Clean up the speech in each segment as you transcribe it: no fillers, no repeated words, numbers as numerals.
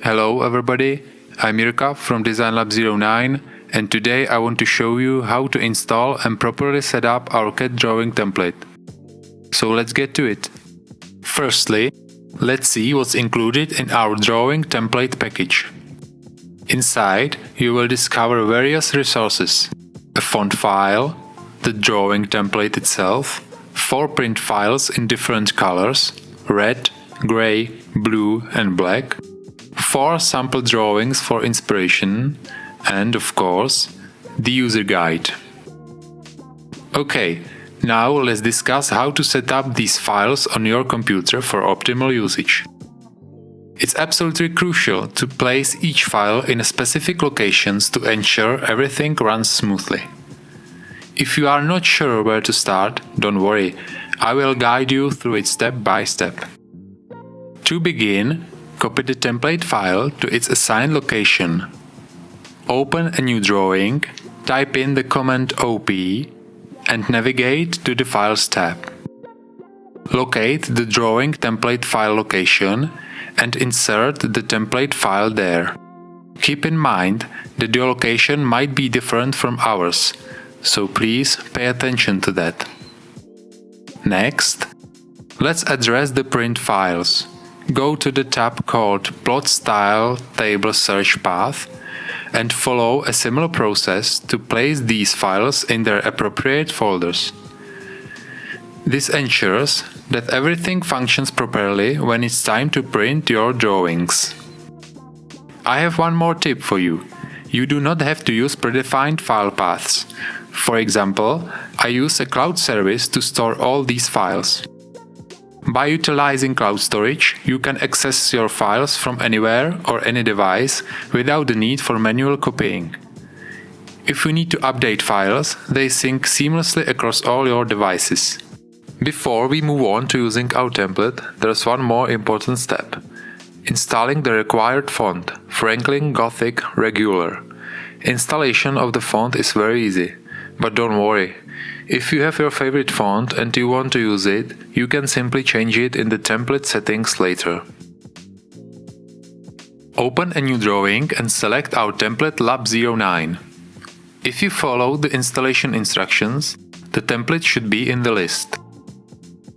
Hello everybody, I'm Mirka from Design Lab 09 and today I want to show you how to install and properly set up our CAD drawing template. So let's get to it. Firstly, let's see what's included in our drawing template package. Inside, you will discover various resources: a font file, the drawing template itself, 4 print files in different colors: red, gray, blue and black, 4 sample drawings for inspiration, and of course, the user guide. Okay, now let's discuss how to set up these files on your computer for optimal usage. It's absolutely crucial to place each file in specific locations to ensure everything runs smoothly. If you are not sure where to start, don't worry, I will guide you through it step by step. To begin, copy the template file to its assigned location. Open a new drawing, type in the command OP, and navigate to the Files tab. Locate the drawing template file location and insert the template file there. Keep in mind that your location might be different from ours, so please pay attention to that. Next, let's address the print files. Go to the tab called Plot Style Table Search Path and follow a similar process to place these files in their appropriate folders. This ensures that everything functions properly when it's time to print your drawings. I have one more tip for you. You do not have to use predefined file paths. For example, I use a cloud service to store all these files. By utilizing cloud storage, you can access your files from anywhere or any device without the need for manual copying. If you need to update files, they sync seamlessly across all your devices. Before we move on to using our template, there's one more important step: installing the required font, Franklin Gothic Regular. Installation of the font is very easy, but don't worry. If you have your favorite font and you want to use it, you can simply change it in the template settings later. Open a new drawing and select our template Lab 09. If you follow the installation instructions, the template should be in the list.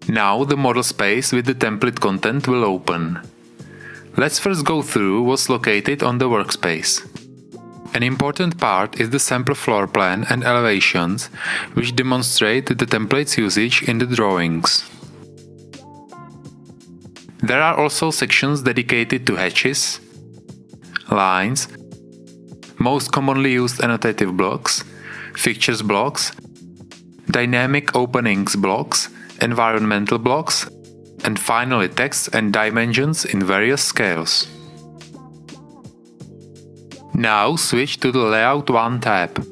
Now the model space with the template content will open. Let's first go through what's located on the workspace. An important part is the sample floor plan and elevations, which demonstrate the template's usage in the drawings. There are also sections dedicated to hatches, lines, most commonly used annotative blocks, fixtures blocks, dynamic openings blocks, environmental blocks, and finally text and dimensions in various scales. Now switch to the Layout 1 tab.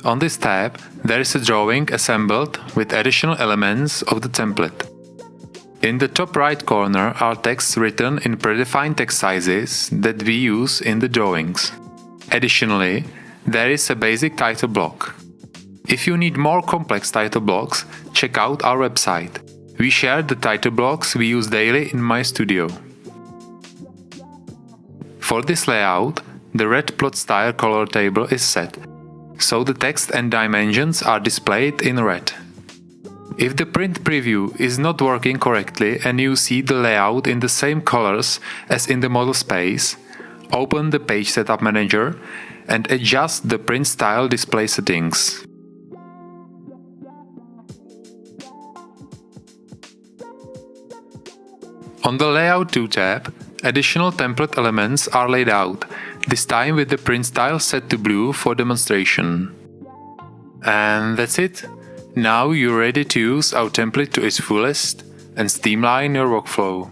On this tab, there is a drawing assembled with additional elements of the template. In the top right corner are texts written in predefined text sizes that we use in the drawings. Additionally, there is a basic title block. If you need more complex title blocks, check out our website. We share the title blocks we use daily in my studio. For this layout, the red plot style color table is set, so the text and dimensions are displayed in red. If the print preview is not working correctly and you see the layout in the same colors as in the model space, open the Page Setup Manager and adjust the print style display settings. On the Layout 2 tab, additional template elements are laid out, this time with the print style set to blue for demonstration. And that's it. Now you're ready to use our template to its fullest and streamline your workflow.